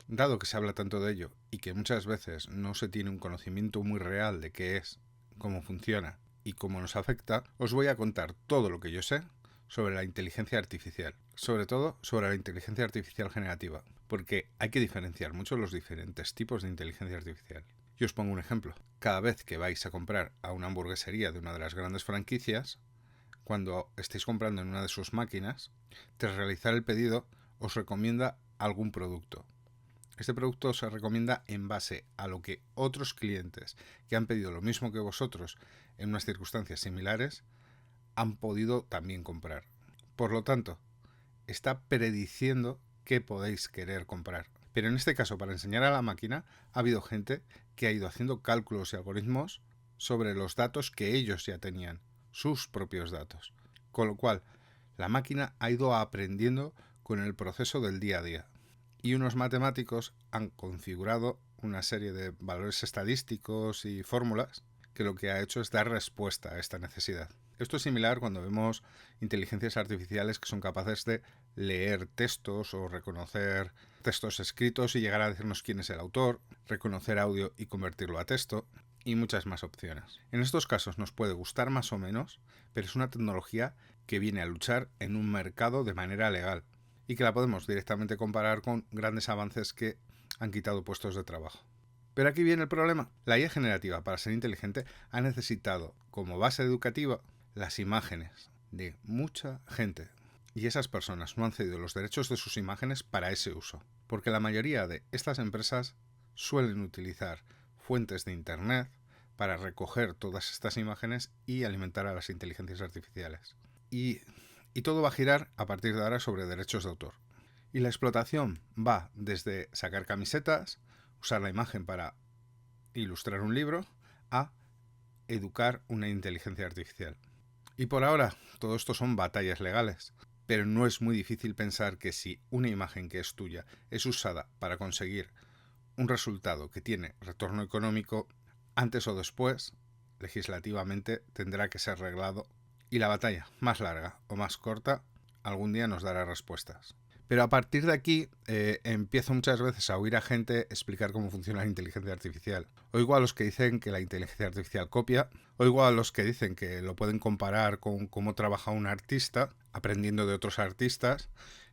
Dado que se habla tanto de ello y que muchas veces no se tiene un conocimiento muy real de qué es, cómo funciona y cómo nos afecta, os voy a contar todo lo que yo sé sobre la inteligencia artificial, sobre todo sobre la inteligencia artificial generativa, porque hay que diferenciar mucho los diferentes tipos de inteligencia artificial. Yo os pongo un ejemplo. Cada vez que vais a comprar a una hamburguesería de una de las grandes franquicias, cuando estéis comprando en una de sus máquinas, tras realizar el pedido, os recomienda algún producto. Este producto se recomienda en base a lo que otros clientes que han pedido lo mismo que vosotros en unas circunstancias similares han podido también comprar. Por lo tanto, está prediciendo qué podéis querer comprar. Pero en este caso, para enseñar a la máquina, ha habido gente que ha ido haciendo cálculos y algoritmos sobre los datos que ellos ya tenían, sus propios datos. Con lo cual, la máquina ha ido aprendiendo con el proceso del día a día. Y unos matemáticos han configurado una serie de valores estadísticos y fórmulas que lo que ha hecho es dar respuesta a esta necesidad. Esto es similar cuando vemos inteligencias artificiales que son capaces de leer textos o reconocer textos escritos y llegar a decirnos quién es el autor, reconocer audio y convertirlo a texto, y muchas más opciones. En estos casos nos puede gustar más o menos, pero es una tecnología que viene a luchar en un mercado de manera legal y que la podemos directamente comparar con grandes avances que han quitado puestos de trabajo. Pero aquí viene el problema. La IA generativa, para ser inteligente, ha necesitado como base educativa las imágenes de mucha gente. Y esas personas no han cedido los derechos de sus imágenes para ese uso. Porque la mayoría de estas empresas suelen utilizar fuentes de Internet para recoger todas estas imágenes y alimentar a las inteligencias artificiales. Y todo va a girar a partir de ahora sobre derechos de autor. Y la explotación va desde sacar camisetas, usar la imagen para ilustrar un libro, a educar una inteligencia artificial. Y por ahora, todo esto son batallas legales. Pero no es muy difícil pensar que si una imagen que es tuya es usada para conseguir un resultado que tiene retorno económico, antes o después, legislativamente, tendrá que ser arreglado y la batalla, más larga o más corta, algún día nos dará respuestas. Pero a partir de aquí empiezo muchas veces a oír a gente explicar cómo funciona la inteligencia artificial. Oigo a los que dicen que la inteligencia artificial copia, oigo a los que dicen que lo pueden comparar con cómo trabaja un artista, aprendiendo de otros artistas,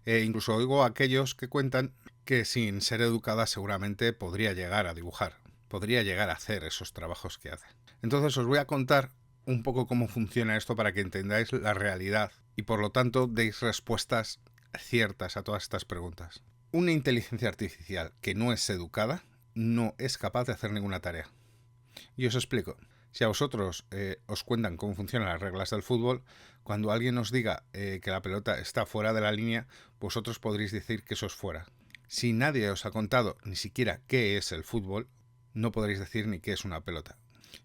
e incluso oigo a aquellos que cuentan que sin ser educada seguramente podría llegar a dibujar, podría llegar a hacer esos trabajos que hace. Entonces os voy a contar un poco cómo funciona esto para que entendáis la realidad y por lo tanto deis respuestas ciertas a todas estas preguntas. Una inteligencia artificial que no es educada no es capaz de hacer ninguna tarea. Y os explico. Si a vosotros os cuentan cómo funcionan las reglas del fútbol, cuando alguien os diga que la pelota está fuera de la línea, vosotros podréis decir que eso es fuera. Si nadie os ha contado ni siquiera qué es el fútbol, no podréis decir ni qué es una pelota.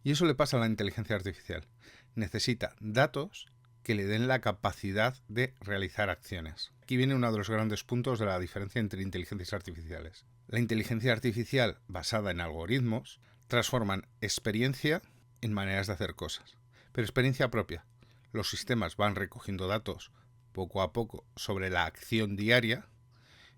Y eso le pasa a la inteligencia artificial. Necesita datos que le den la capacidad de realizar acciones. Aquí viene uno de los grandes puntos de la diferencia entre inteligencias artificiales. La inteligencia artificial basada en algoritmos transforman experiencia en maneras de hacer cosas, pero experiencia propia. Los sistemas van recogiendo datos poco a poco sobre la acción diaria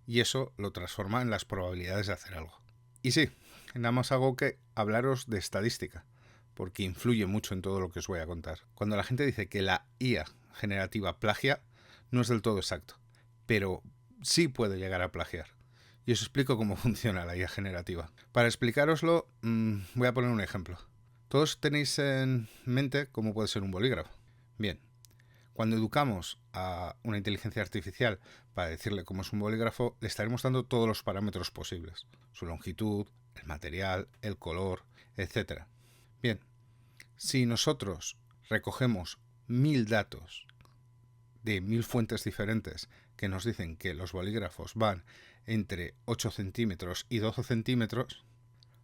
y eso lo transforma en las probabilidades de hacer algo. Y sí, nada más hago que hablaros de estadística, porque influye mucho en todo lo que os voy a contar. Cuando la gente dice que la IA generativa plagia, no es del todo exacto, pero sí puede llegar a plagiar. Y os explico cómo funciona la IA generativa. Para explicároslo, voy a poner un ejemplo. Todos tenéis en mente cómo puede ser un bolígrafo. Bien, cuando educamos a una inteligencia artificial para decirle cómo es un bolígrafo, le estaremos dando todos los parámetros posibles. Su longitud, el material, el color, etc. Bien, si nosotros recogemos 1000 datos de 1000 fuentes diferentes que nos dicen que los bolígrafos van entre 8 centímetros y 12 centímetros,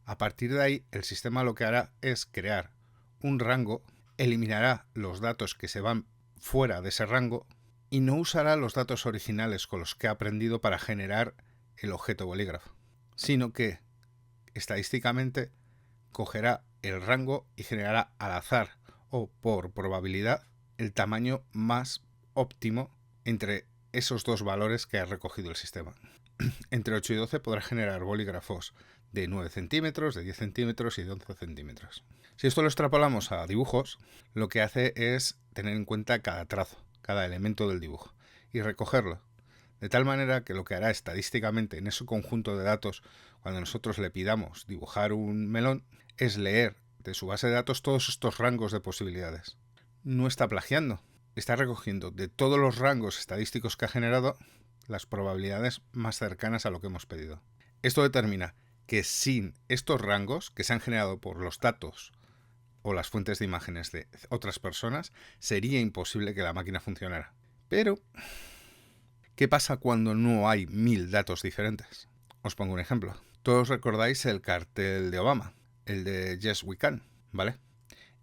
a partir de ahí el sistema lo que hará es crear un rango, eliminará los datos que se van fuera de ese rango y no usará los datos originales con los que ha aprendido para generar el objeto bolígrafo, sino que estadísticamente cogerá el rango y generará al azar o por probabilidad el tamaño más óptimo entre esos dos valores que ha recogido el sistema. entre 8 y 12 podrá generar bolígrafos de 9 centímetros, de 10 centímetros y de 11 centímetros. Si esto lo extrapolamos a dibujos, lo que hace es tener en cuenta cada trazo, cada elemento del dibujo, y recogerlo, de tal manera que lo que hará estadísticamente en ese conjunto de datos, cuando nosotros le pidamos dibujar un melón, es leer de su base de datos todos estos rangos de posibilidades. No está plagiando, está recogiendo de todos los rangos estadísticos que ha generado las probabilidades más cercanas a lo que hemos pedido. Esto determina que sin estos rangos que se han generado por los datos o las fuentes de imágenes de otras personas, sería imposible que la máquina funcionara. Pero, ¿qué pasa cuando no hay 1000 datos diferentes? Os pongo un ejemplo. Todos recordáis el cartel de Obama, el de Yes We Can, ¿vale?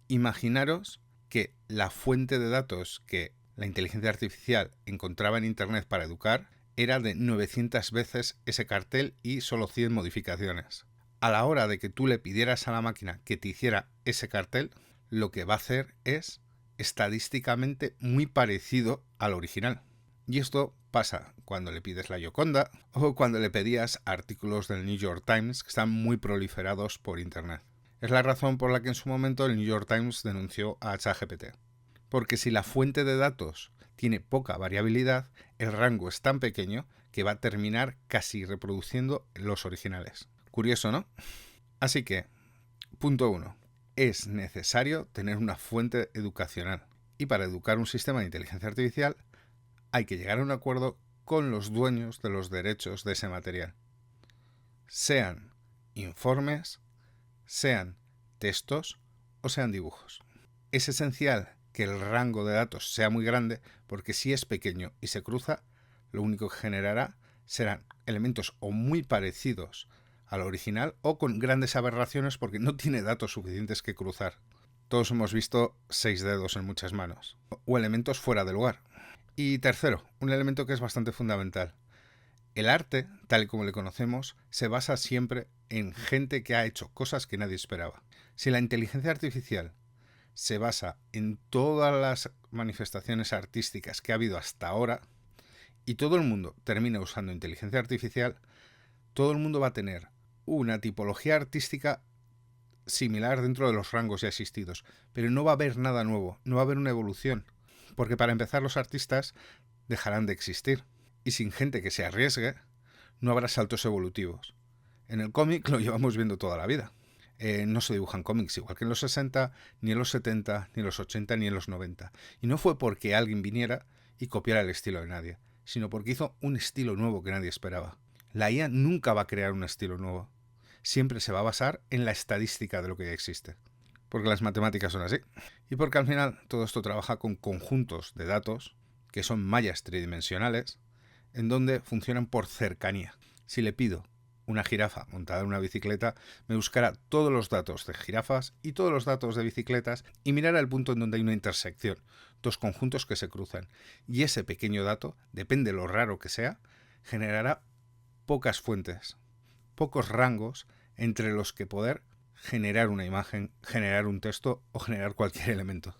Imaginaros que la fuente de datos que la inteligencia artificial encontraba en Internet para educar era de 900 veces ese cartel y solo 100 modificaciones. A la hora de que tú le pidieras a la máquina que te hiciera ese cartel, lo que va a hacer es estadísticamente muy parecido al original. Y esto pasa cuando le pides la Gioconda o cuando le pedías artículos del New York Times que están muy proliferados por Internet. Es la razón por la que en su momento el New York Times denunció a ChatGPT. Porque si la fuente de datos tiene poca variabilidad, el rango es tan pequeño que va a terminar casi reproduciendo los originales. Curioso, ¿no? Así que, punto 1. Es necesario tener una fuente educacional. Y para educar un sistema de inteligencia artificial hay que llegar a un acuerdo con los dueños de los derechos de ese material. Sean informes, sean textos o sean dibujos. Es esencial que el rango de datos sea muy grande porque si es pequeño y se cruza, lo único que generará serán elementos o muy parecidos al original o con grandes aberraciones porque no tiene datos suficientes que cruzar. Todos hemos visto 6 dedos en muchas manos o elementos fuera de lugar. Y tercero, un elemento que es bastante fundamental. El arte, tal y como le conocemos, se basa siempre en gente que ha hecho cosas que nadie esperaba. Si la inteligencia artificial se basa en todas las manifestaciones artísticas que ha habido hasta ahora y todo el mundo termina usando inteligencia artificial, todo el mundo va a tener una tipología artística similar dentro de los rangos ya existidos, pero no va a haber nada nuevo, no va a haber una evolución, porque para empezar los artistas dejarán de existir y sin gente que se arriesgue no habrá saltos evolutivos. En el cómic lo llevamos viendo toda la vida. No se dibujan cómics igual que en los 60, ni en los 70, ni en los 80, ni en los 90. Y no fue porque alguien viniera y copiara el estilo de nadie, sino porque hizo un estilo nuevo que nadie esperaba. La IA nunca va a crear un estilo nuevo. Siempre se va a basar en la estadística de lo que ya existe. Porque las matemáticas son así. Y porque al final todo esto trabaja con conjuntos de datos, que son mallas tridimensionales, en donde funcionan por cercanía. Si le pido una jirafa montada en una bicicleta, me buscará todos los datos de jirafas y todos los datos de bicicletas y mirará el punto en donde hay una intersección, dos conjuntos que se cruzan. Y ese pequeño dato, depende de lo raro que sea, generará pocas fuentes, pocos rangos entre los que poder generar una imagen, generar un texto o generar cualquier elemento.